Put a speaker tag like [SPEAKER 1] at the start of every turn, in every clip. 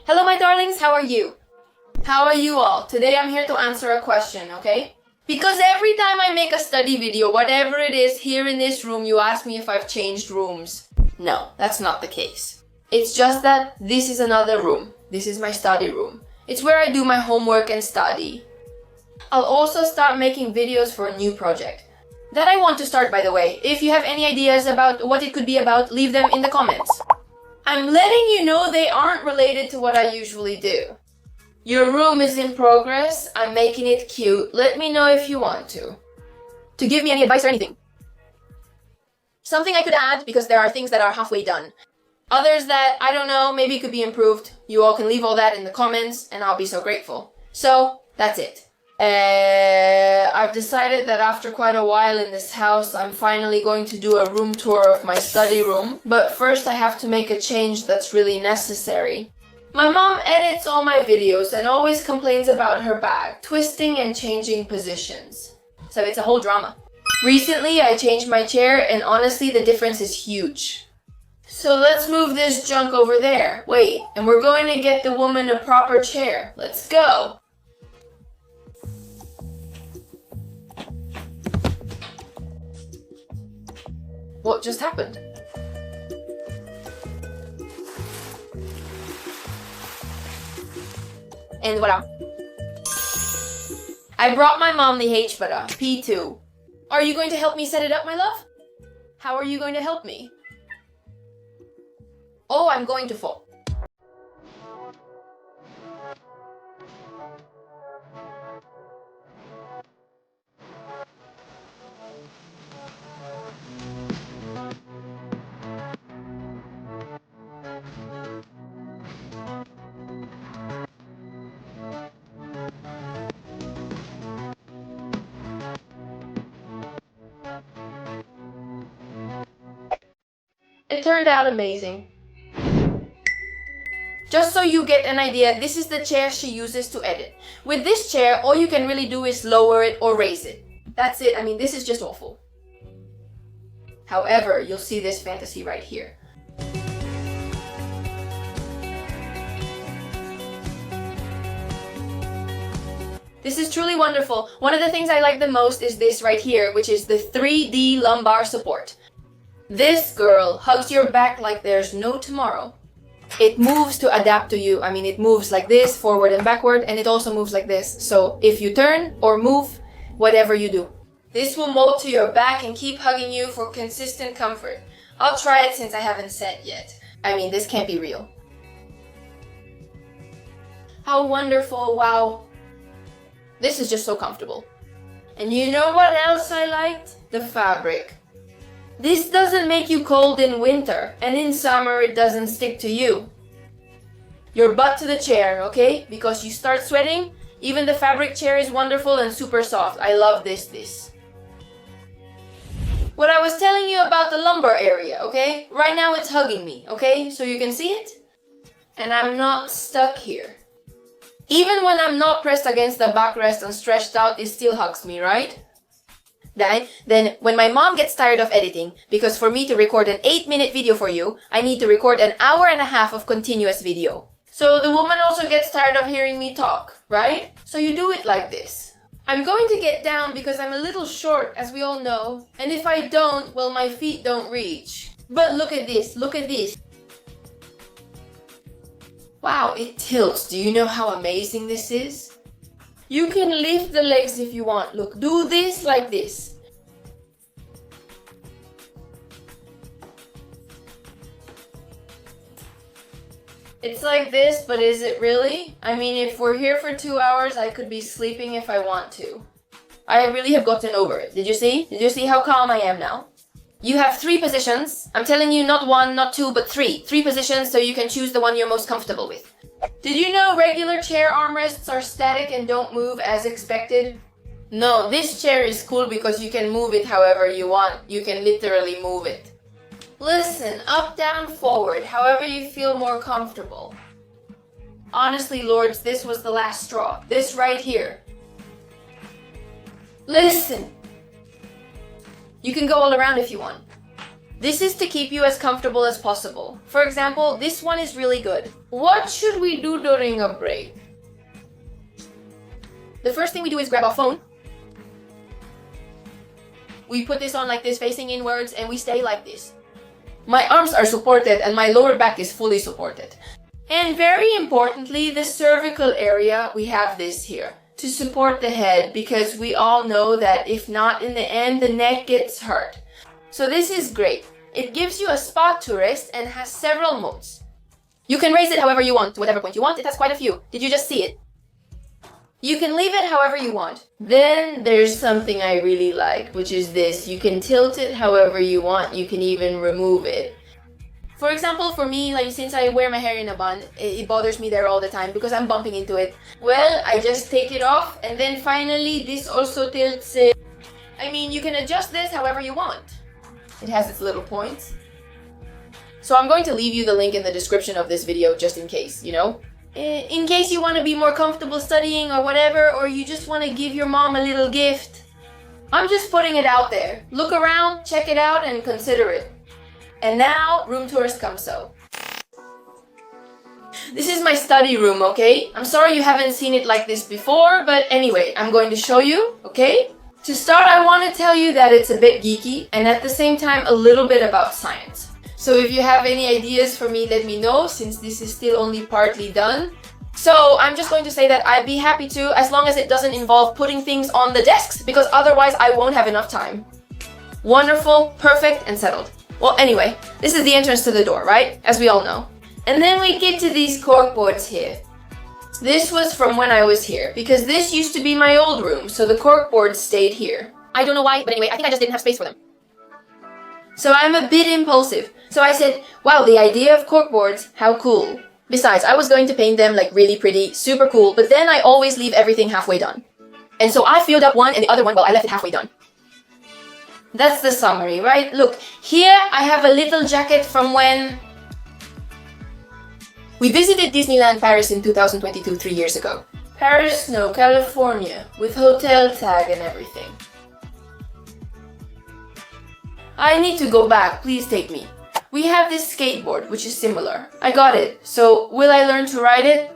[SPEAKER 1] Hello my darlings, how are you? How are you all? Today I'm here to answer a question, okay? Because every time I make a study video, whatever it is, here in this room, you ask me if I've changed rooms. No, that's not the case. It's just that this is another room. This is my study room. It's where I do my homework and study. I'll also start making videos for a new project that I want to start, by the way. If you have any ideas about what it could be about, leave them in the comments. I'm letting you know they aren't related to what I usually do. Your room is in progress. I'm making it cute. Let me know if you want to give me any advice or anything. Something I could add, because there are things that are halfway done. Others that, I don't know, maybe could be improved. You all can leave all that in the comments and I'll be so grateful. So, that's it. I've decided that after quite a while in this house, I'm finally going to do a room tour of my study room. But first I have to make a change that's really necessary. My mom edits all my videos and always complains about her back, twisting and changing positions. So it's a whole drama. Recently I changed my chair and honestly the difference is huge. So let's move this junk over there. Wait, and we're going to get the woman a proper chair. Let's go! What just happened? And voila. I brought my mom the H-Bara, P2. Are you going to help me set it up, my love? How are you going to help me? Oh, I'm going to fall. It turned out amazing. Just so you get an idea, this is the chair she uses to edit. With this chair, all you can really do is lower it or raise it. That's it. I mean, this is just awful. However, you'll see this fantasy right here. This is truly wonderful. One of the things I like the most is this right here, which is the 3D lumbar support. This girl hugs your back like there's no tomorrow. It moves to adapt to you. I mean, it moves like this, forward and backward, and it also moves like this. So if you turn or move, whatever you do, this will mold to your back and keep hugging you for consistent comfort. I'll try it since I haven't sat yet. I mean, this can't be real. How wonderful, wow. This is just so comfortable. And you know what else I liked? The fabric. This doesn't make you cold in winter, and in summer it doesn't stick to you. Your butt to the chair, okay? Because you start sweating, even the fabric chair is wonderful and super soft. I love this. What I was telling you about the lumbar area, okay? Right now it's hugging me, okay? So you can see it? And I'm not stuck here. Even when I'm not pressed against the backrest and stretched out, it still hugs me, right? Then, when my mom gets tired of editing, because for me to record an 8-minute video for you, I need to record an hour and a half of continuous video. So the woman also gets tired of hearing me talk, right? So you do it like this. I'm going to get down because I'm a little short, as we all know. And if I don't, well, my feet don't reach. But look at this, look at this. Wow, it tilts. Do you know how amazing this is? You can lift the legs if you want. Look, do this like this. It's like this, but is it really? I mean, if we're here for 2 hours, I could be sleeping if I want to. I really have gotten over it. Did you see? Did you see how calm I am now? You have 3 positions. I'm telling you, not 1, not 2, but 3. 3 positions so you can choose the one you're most comfortable with. Did you know regular chair armrests are static and don't move as expected? No, this chair is cool because you can move it however you want. You can literally move it. Listen, up, down, forward, however you feel more comfortable. Honestly, lords, this was the last straw. This right here. Listen. You can go all around if you want. This is to keep you as comfortable as possible. For example, this one is really good. What should we do during a break? The first thing we do is grab our phone. We put this on like this, facing inwards, and we stay like this. My arms are supported and my lower back is fully supported. And very importantly, the cervical area, we have this here to support the head, because we all know that if not, in the end, the neck gets hurt. So this is great. It gives you a spot to rest and has several modes. You can raise it however you want, to whatever point you want. It has quite a few. Did you just see it? You can leave it however you want. Then there's something I really like, which is this. You can tilt it however you want. You can even remove it. For example, for me, like since I wear my hair in a bun, it bothers me there all the time because I'm bumping into it. Well, I just take it off, and then finally this also tilts it. I mean, you can adjust this however you want. It has its little points. So I'm going to leave you the link in the description of this video just in case, you know? In case you want to be more comfortable studying or whatever, or you just want to give your mom a little gift. I'm just putting it out there. Look around, check it out, and consider it. And now, room tours come so. This is my study room, okay? I'm sorry you haven't seen it like this before, but anyway, I'm going to show you, okay? To start, I want to tell you that it's a bit geeky, and at the same time, a little bit about science. So if you have any ideas for me, let me know, since this is still only partly done. So I'm just going to say that I'd be happy to, as long as it doesn't involve putting things on the desks, because otherwise I won't have enough time. Wonderful, perfect, and settled. Well, anyway, this is the entrance to the door, right? As we all know. And then we get to these corkboards here. This was from when I was here, because this used to be my old room, so the corkboards stayed here. I don't know why, but anyway, I think I just didn't have space for them. So I'm a bit impulsive. So I said, wow, the idea of corkboards, how cool. Besides, I was going to paint them like really pretty, super cool, but then I always leave everything halfway done. And so I filled up one, and the other one, well, I left it halfway done. That's the summary, right? Look, here I have a little jacket from when we visited Disneyland Paris in 2022, 3 years ago. Paris, no, California, with hotel tag and everything. I need to go back, please take me. We have this skateboard, which is similar. I got it, so will I learn to ride it?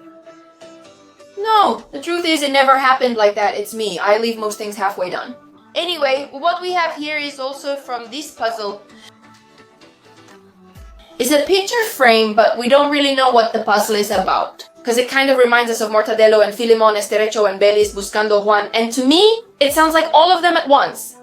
[SPEAKER 1] No, the truth is it never happened like that, it's me. I leave most things halfway done. Anyway, what we have here is also from this puzzle. It's a picture frame, but we don't really know what the puzzle is about. Because it kind of reminds us of Mortadelo and Filemon, Esterecho and Belis, Buscando Juan, and to me, it sounds like all of them at once.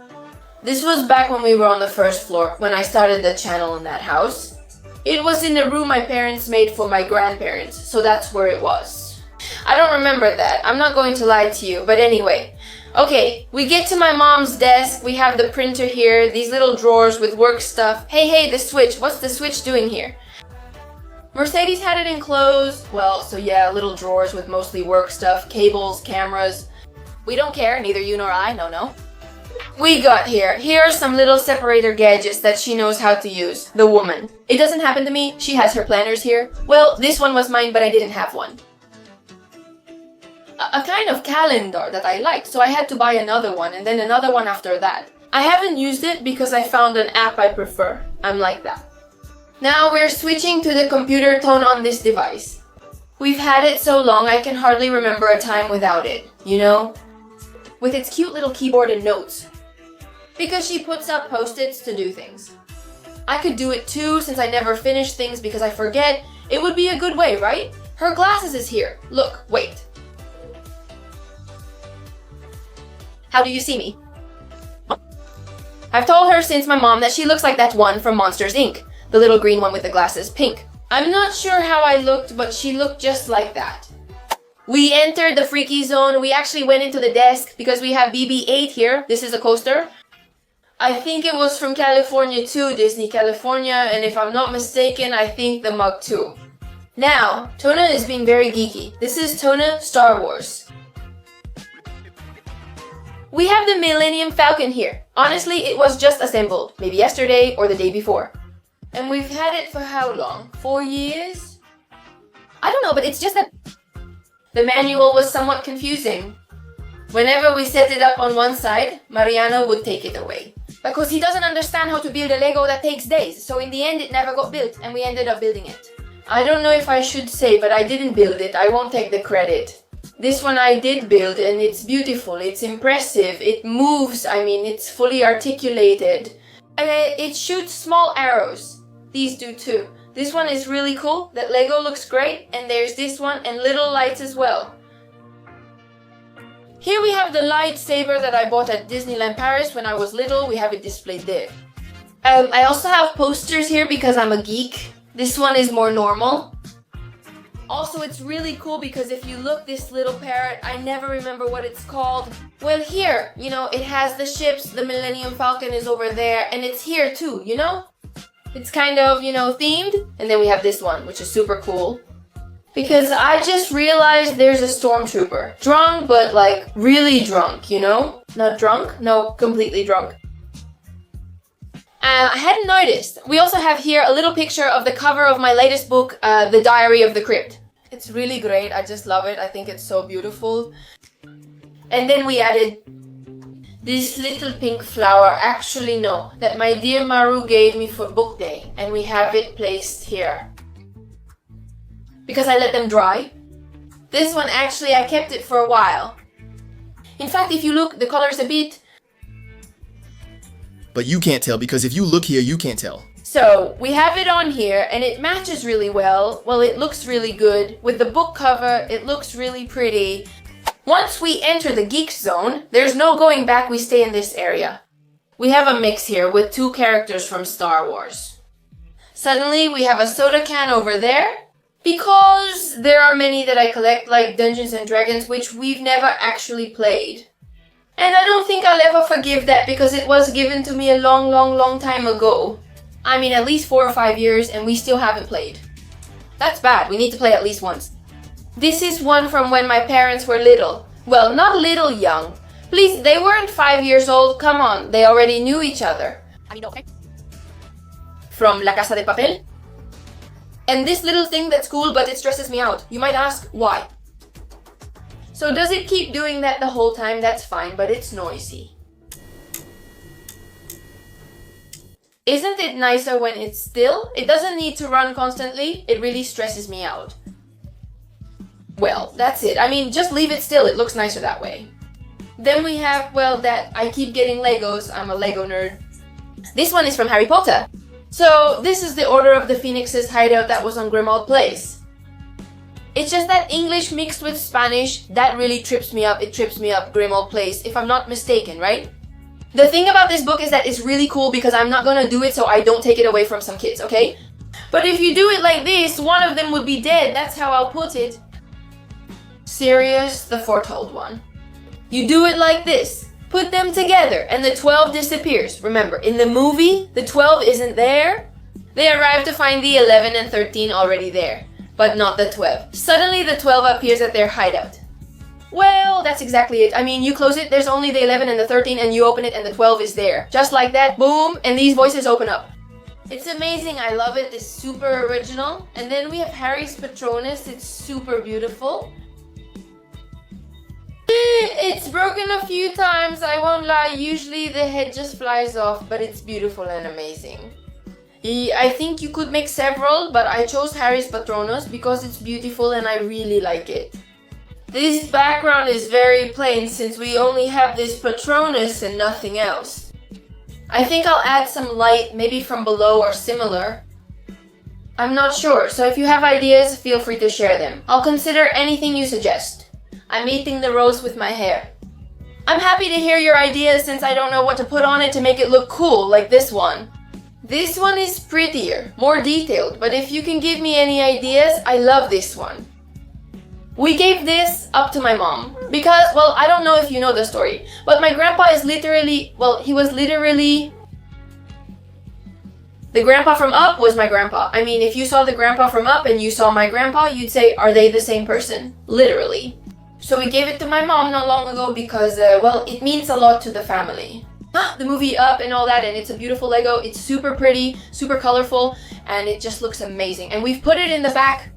[SPEAKER 1] This was back when we were on the first floor, when I started the channel in that house. It was in the room my parents made for my grandparents, so that's where it was. I don't remember that, I'm not going to lie to you, but anyway. Okay, we get to my mom's desk, we have the printer here, these little drawers with work stuff. Hey, the switch, what's the switch doing here? Mercedes had it enclosed, well, so yeah, little drawers with mostly work stuff, cables, cameras. We don't care, neither you nor I, no. We got here are some little separator gadgets that she knows how to use, the woman. It doesn't happen to me, she has her planners here. Well, this one was mine, but I didn't have one. A kind of calendar that I liked, so I had to buy another one, and then another one after that. I haven't used it because I found an app I prefer. I'm like that. Now we're switching to the computer tone on this device. We've had it so long I can hardly remember a time without it, you know? With its cute little keyboard and notes. Because she puts up post-its to do things. I could do it too, since I never finish things because I forget. It would be a good way, right? Her glasses is here. Look, wait. How do you see me? I've told her since my mom that she looks like that one from Monsters, Inc. The little green one with the glasses, pink. I'm not sure how I looked, but she looked just like that. We entered the freaky zone. We actually went into the desk because we have BB-8 here. This is a coaster. I think it was from California too, Disney California, and if I'm not mistaken, I think the mug too. Now, Tona is being very geeky. This is Tona Star Wars. We have the Millennium Falcon here. Honestly, it was just assembled, maybe yesterday or the day before. And we've had it for how long? 4 years? I don't know, but it's just that the manual was somewhat confusing. Whenever we set it up on one side, Mariano would take it away. because he doesn't understand how to build a Lego that takes days. So in the end, it never got built, and we ended up building it. I don't know if I should say, but I didn't build it. I won't take the credit. This one I did build, and it's beautiful, it's impressive, it moves, I mean, it's fully articulated. It shoots small arrows. These do too. This one is really cool, that Lego looks great, and there's this one, and little lights as well. Here we have the lightsaber that I bought at Disneyland Paris when I was little. We have it displayed there. I also have posters here because I'm a geek. This one is more normal. Also, it's really cool because if you look, this little parrot, I never remember what it's called. Well, here, you know, it has the ships, the Millennium Falcon is over there, and it's here too, you know? It's kind of, you know, themed. And then we have this one, which is super cool. Because I just realized there's a stormtrooper. Drunk, but like really drunk, you know? Not drunk? No, completely drunk. I hadn't noticed. We also have here a little picture of the cover of my latest book, The Diary of the Crypt. It's really great. I just love it. I think it's so beautiful. And then we added this little pink flower. Actually, no. That my dear Maru gave me for book day. And we have it placed here. Because I let them dry. This one, actually, I kept it for a while. In fact, if you look, the color's a bit...
[SPEAKER 2] But you can't tell, because if you look here, you can't tell.
[SPEAKER 1] So, we have it on here, and it matches really well. Well, it looks really good. With the book cover, it looks really pretty. Once we enter the geek zone, there's no going back, we stay in this area. We have a mix here with two characters from Star Wars. Suddenly, we have a soda can over there. Because there are many that I collect, like Dungeons and Dragons, which we've never actually played. And I don't think I'll ever forgive that because it was given to me a long time ago. I mean, at least 4 or 5 years, and we still haven't played. That's bad. We need to play at least once. This is one from when my parents were little. Well, not little young. Please, they weren't 5 years old. Come on, they already knew each other. I mean, okay. From La Casa de Papel. And this little thing that's cool, but it stresses me out. You might ask, why? So does it keep doing that the whole time? That's fine, but it's noisy. Isn't it nicer when it's still? It doesn't need to run constantly. It really stresses me out. Well, that's it. I mean, just leave it still. It looks nicer that way. Then we have, well, that I keep getting Legos. I'm a Lego nerd. This one is from Harry Potter. So this is the Order of the Phoenix's hideout that was on Grimmauld Place. It's just that English mixed with Spanish, that really trips me up. It trips me up, Grimmauld Place, if I'm not mistaken, right? The thing about this book is that it's really cool because I'm not gonna do it so I don't take it away from some kids, okay? But if you do it like this, one of them would be dead. That's how I'll put it. Sirius, the foretold one. You do it like this. Put them together and the 12 disappears. Remember, in the movie, the 12 isn't there. They arrive to find the 11 and 13 already there, but not the 12. Suddenly the 12 appears at their hideout. Well, that's exactly it. I mean, you close it, there's only the 11 and the 13, and you open it and the 12 is there. Just like that, boom, and these voices open up. It's amazing, I love it, it's super original. And then we have Harry's Patronus, it's super beautiful. It's broken a few times, I won't lie. Usually the head just flies off, but it's beautiful and amazing. I think you could make several, but I chose Harry's Patronus because it's beautiful and I really like it. This background is very plain since we only have this Patronus and nothing else. I think I'll add some light, maybe from below or similar. I'm not sure, so if you have ideas, feel free to share them. I'll consider anything you suggest. I'm eating the rose with my hair. I'm happy to hear your ideas since I don't know what to put on it to make it look cool, like this one. This one is prettier, more detailed, but if you can give me any ideas, I love this one. We gave this up to my mom because, well, I don't know if you know the story, but my grandpa is literally, well, he was literally... The grandpa from Up was my grandpa. I mean, if you saw the grandpa from Up and you saw my grandpa, you'd say, are they the same person? Literally. So we gave it to my mom not long ago because, well, it means a lot to the family. The movie Up and all that, and it's a beautiful Lego. It's super pretty, super colorful, and it just looks amazing. And we've put it in the back.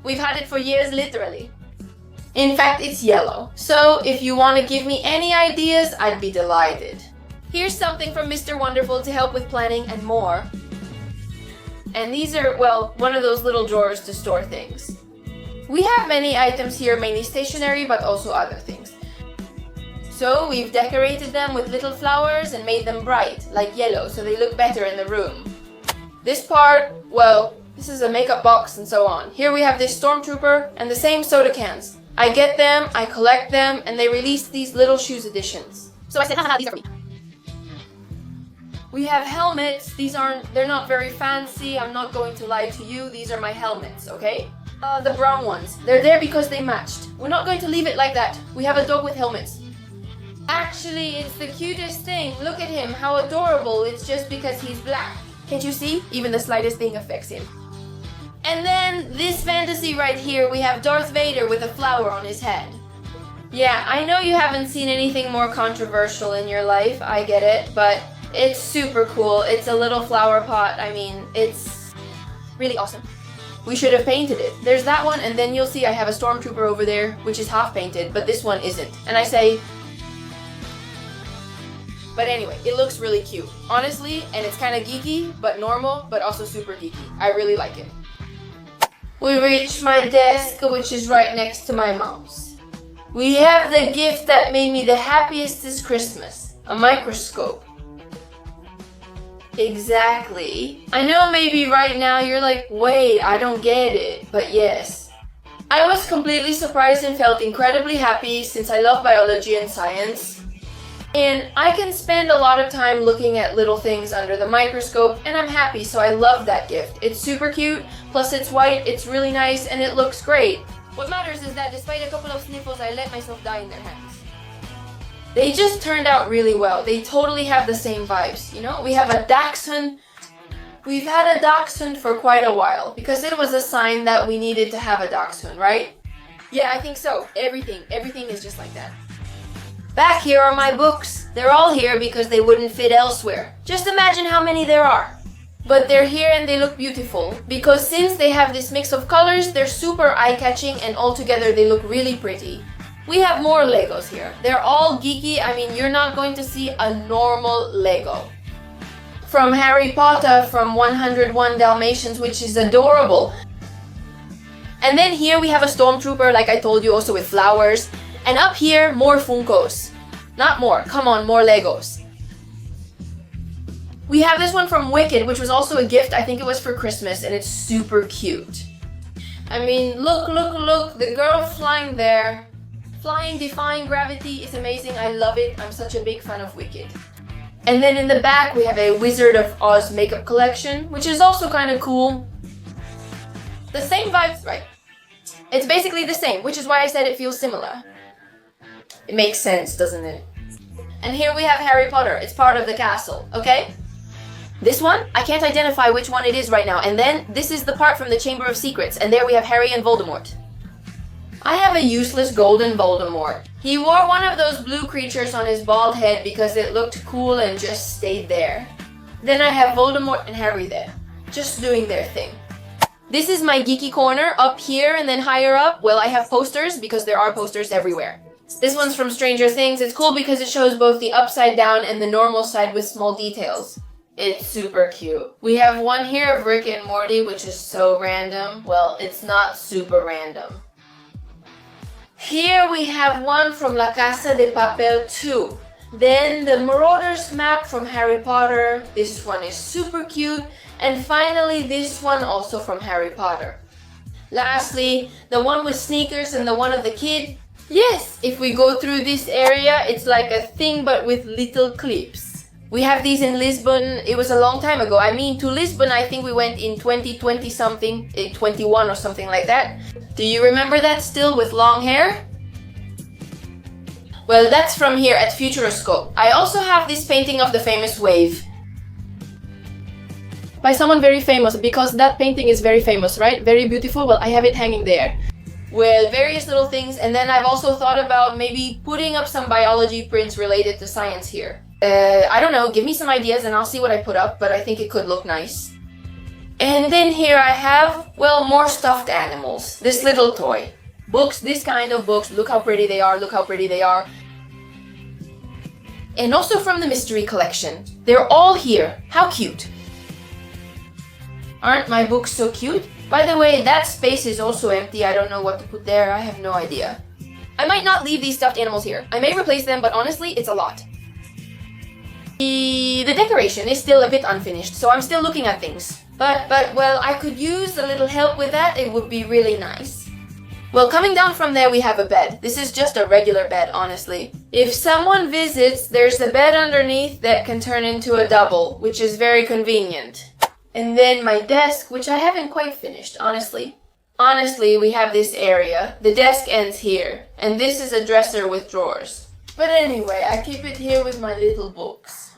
[SPEAKER 1] We've had it for years, literally. In fact, it's yellow. So if you want to give me any ideas, I'd be delighted. Here's something from Mr. Wonderful to help with planning and more. And these are, well, one of those little drawers to store things. We have many items here, mainly stationery, but also other things. So we've decorated them with little flowers and made them bright, like yellow, so they look better in the room. This part, well, this is a makeup box and so on. Here we have this stormtrooper and the same soda cans. I get them, I collect them, and they release these little shoes editions. So I said, haha, these are for me. We have helmets. They're not very fancy. I'm not going to lie to you. These are my helmets, okay? The brown ones. They're there because they matched. We're not going to leave it like that. We have a dog with helmets. Actually, it's the cutest thing. Look at him, how adorable. It's just because he's black. Can't you see? Even the slightest thing affects him. And then this fantasy right here, we have Darth Vader with a flower on his head. Yeah, I know you haven't seen anything more controversial in your life, I get it, but it's super cool. It's a little flower pot. I mean, it's really awesome. We should have painted it. There's that one, and then you'll see I have a stormtrooper over there, which is half painted, but this one isn't. And I say... But anyway, it looks really cute. Honestly, and it's kind of geeky, but normal, but also super geeky. I really like it. We reached my desk, which is right next to my mom's. We have the gift that made me the happiest this Christmas. A microscope. Exactly. I know maybe right now you're like, wait, I don't get it. But yes. I was completely surprised and felt incredibly happy since I love biology and science. And I can spend a lot of time looking at little things under the microscope, and I'm happy, so I love that gift. It's super cute, plus it's white, it's really nice, and it looks great. What matters is that despite a couple of sniffles, I let myself die in their hands. They just turned out really well. They totally have the same vibes, you know? We have a dachshund. We've had a dachshund for quite a while, because it was a sign that we needed to have a dachshund, right? Yeah, I think so. Everything is just like that. Back here are my books. They're all here because they wouldn't fit elsewhere. Just imagine how many there are. But they're here and they look beautiful because since they have this mix of colors, they're super eye-catching and altogether they look really pretty. We have more Legos here. They're all geeky. I mean, you're not going to see a normal Lego. From Harry Potter, from 101 Dalmatians, which is adorable. And then here we have a stormtrooper, like I told you, also with flowers. And up here, more Funkos. Not more, come on, more Legos. We have this one from Wicked, which was also a gift. I think it was for Christmas, and it's super cute. I mean, look, the girl flying there. Flying, defying gravity is amazing. I love it. I'm such a big fan of Wicked. And then in the back, we have a Wizard of Oz makeup collection, which is also kind of cool. The same vibes, right? It's basically the same, which is why I said it feels similar. It makes sense, doesn't it? And here we have Harry Potter. It's part of the castle, okay? This one, I can't identify which one it is right now. And then this is the part from the Chamber of Secrets. And there we have Harry and Voldemort. I have a useless golden Voldemort. He wore one of those blue creatures on his bald head because it looked cool and just stayed there. Then I have Voldemort and Harry there, just doing their thing. This is my geeky corner up here, and then higher up, well, I have posters because there are posters everywhere. This one's from Stranger Things. It's cool because it shows both the upside down and the normal side with small details. It's super cute. We have one here of Rick and Morty, which is so random. Well, it's not super random. Here we have one from La Casa de Papel 2. Then the Marauders map from Harry Potter. This one is super cute. And finally, this one also from Harry Potter. Lastly, the one with sneakers and the one of the kid. Yes, if we go through this area, it's like a thing but with little clips. We have these in Lisbon. It was a long time ago. I mean, to Lisbon, I think we went in 2020 something, 21 or something like that. Do you remember that still with long hair? Well, that's from here at Futuroscope. I also have this painting of the famous wave. By someone very famous, because that painting is very famous, right? Very beautiful. Well, I have it hanging there. With various little things, and then I've also thought about maybe putting up some biology prints related to science here. I don't know, give me some ideas and I'll see what I put up, but I think it could look nice. And then here I have, well, more stuffed animals. This little toy. Books, this kind of books. Look how pretty they are, look how pretty they are. and also from the mystery collection. They're all here. How cute. Aren't my books so cute? By the way, that space is also empty. I don't know what to put there. I have no idea. I might not leave these stuffed animals here. I may replace them, but honestly, it's a lot. The decoration is still a bit unfinished, so I'm still looking at things. But, well, I could use a little help with that. It would be really nice. Well, coming down from there, we have a bed. This is just a regular bed, honestly. If someone visits, there's a bed underneath that can turn into a double, which is very convenient. And then my desk, which I haven't quite finished, honestly. Honestly, we have this area. The desk ends here, and this is a dresser with drawers. But anyway, I keep it here with my little books.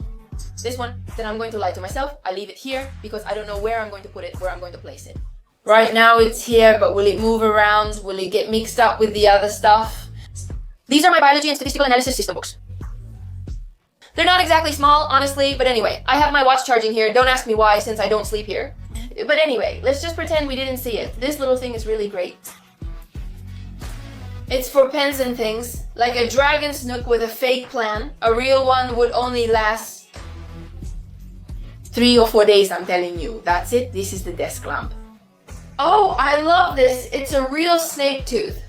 [SPEAKER 1] This one, then I'm going to lie to myself. I leave it here because I don't know where I'm going to put it, where I'm going to place it. Right now it's here, but will it move around? Will it get mixed up with the other stuff? These are my biology and statistical analysis system books. They're not exactly small, honestly, but anyway, I have my watch charging here. Don't ask me why, since I don't sleep here. But anyway, let's just pretend we didn't see it. This little thing is really great. It's for pens and things, like a dragon's nook with a fake plan. A real one would only last 3 or 4 days, I'm telling you. That's it. This is the desk lamp. Oh, I love this. It's a real snake tooth.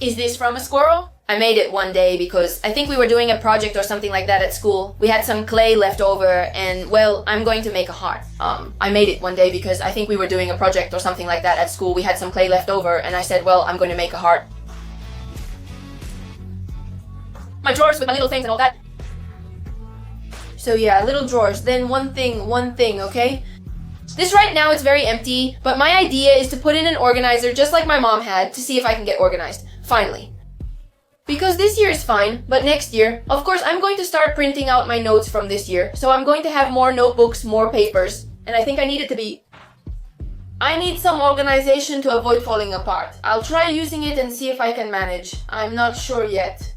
[SPEAKER 1] Is this from a squirrel? I made it one day because I think we were doing a project or something like that at school. We had some clay left over and, well, I'm going to make a heart. I made it one day because I think we were doing a project or something like that at school. We had some clay left over and I said, well, I'm going to make a heart. My drawers with my little things and all that. So yeah, little drawers. Then one thing, okay? This right now is very empty, but my idea is to put in an organizer just like my mom had to see if I can get organized. Finally. Because this year is fine, but next year, of course, I'm going to start printing out my notes from this year. So I'm going to have more notebooks, more papers, and I think I need it to be... I need some organization to avoid falling apart. I'll try using it and see if I can manage. I'm not sure yet.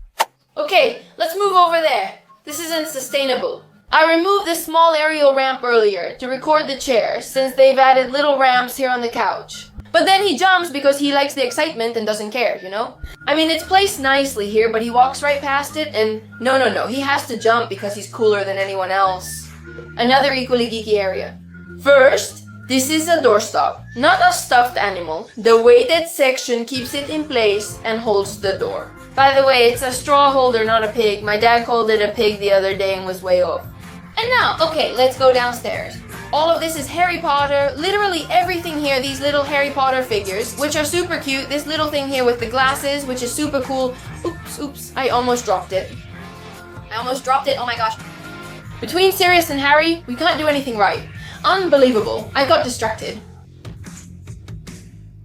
[SPEAKER 1] Okay, let's move over there. This isn't sustainable. I removed this small aerial ramp earlier to record the chair since they've added little ramps here on the couch. But then he jumps because he likes the excitement and doesn't care, you know? I mean, it's placed nicely here, but he walks right past it and no, he has to jump because he's cooler than anyone else. Another equally geeky area. First, this is a doorstop, not a stuffed animal. The weighted section keeps it in place and holds the door. By the way, it's a straw holder, not a pig. My dad called it a pig the other day and was way off. And now, okay, let's go downstairs. All of this is Harry Potter, literally everything here, these little Harry Potter figures, which are super cute. This little thing here with the glasses, which is super cool. Oops, I almost dropped it. Oh my gosh. Between Sirius and Harry, we can't do anything right. Unbelievable. I got distracted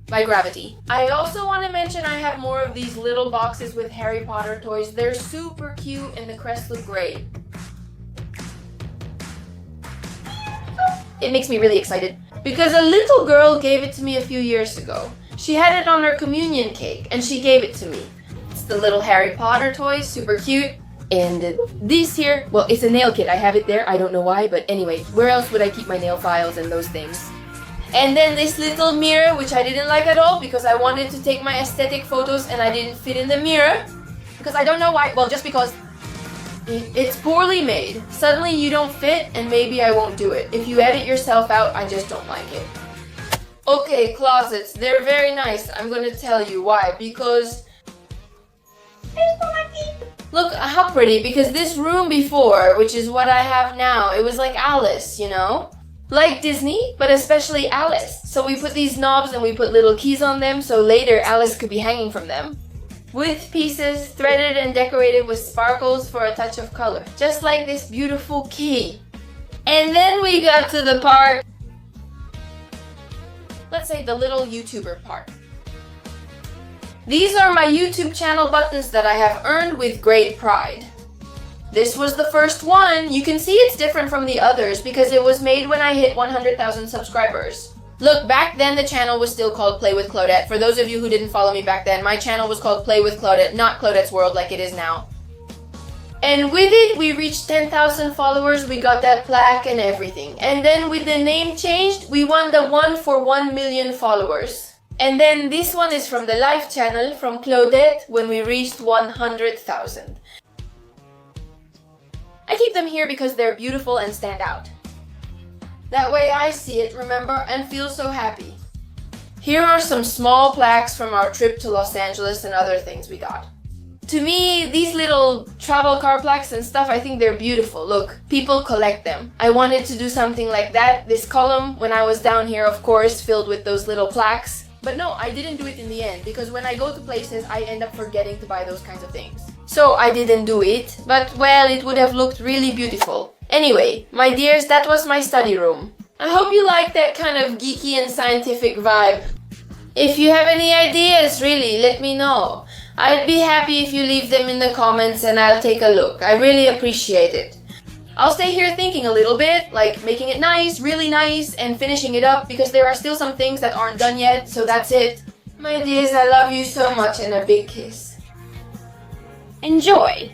[SPEAKER 1] by gravity. I also want to mention I have more of these little boxes with Harry Potter toys. They're super cute and the crests look great. It makes me really excited because a little girl gave it to me a few years ago. She had it on her communion cake and she gave it to me. It's the little Harry Potter toy, super cute. And this here, well, it's a nail kit. I have it there. I don't know why, but anyway, where else would I keep my nail files and those things? And then this little mirror, which I didn't like at all because I wanted to take my aesthetic photos and I didn't fit in the mirror. Because I don't know why, well, just because it's poorly made. Suddenly you don't fit and maybe I won't do it. If you edit yourself out, I just don't like it. Okay, closets. They're very nice. I'm gonna tell you why. Because... Look how pretty, because this room before, which is what I have now, it was like Alice, you know? Like Disney, but especially Alice. So we put these knobs and we put little keys on them so later Alice could be hanging from them. With pieces threaded and decorated with sparkles for a touch of color. Just like this beautiful key. And then we got to the part, let's say the little YouTuber part. These are my YouTube channel buttons that I have earned with great pride. This was the first one. You can see it's different from the others because it was made when I hit 100,000 subscribers. Look, back then the channel was still called Play with Claudette. For those of you who didn't follow me back then, my channel was called Play with Claudette, not Claudette's World like it is now. And with it, we reached 10,000 followers, we got that plaque and everything. And then with the name changed, we won the 1 for 1 million followers. And then this one is from the live channel from Claudette when we reached 100,000. I keep them here because they're beautiful and stand out. That way I see it, remember, and feel so happy. Here are some small plaques from our trip to Los Angeles and other things we got. To me, these little travel car plaques and stuff, I think they're beautiful. Look, people collect them. I wanted to do something like that, this column, when I was down here, of course, filled with those little plaques. But no, I didn't do it in the end, because when I go to places, I end up forgetting to buy those kinds of things. So I didn't do it, but well, it would have looked really beautiful. Anyway, my dears, that was my study room. I hope you like that kind of geeky and scientific vibe. If you have any ideas, really, let me know. I'd be happy if you leave them in the comments and I'll take a look. I really appreciate it. I'll stay here thinking a little bit, like making it nice, really nice, and finishing it up because there are still some things that aren't done yet, so that's it. My dears, I love you so much and a big kiss. Enjoy!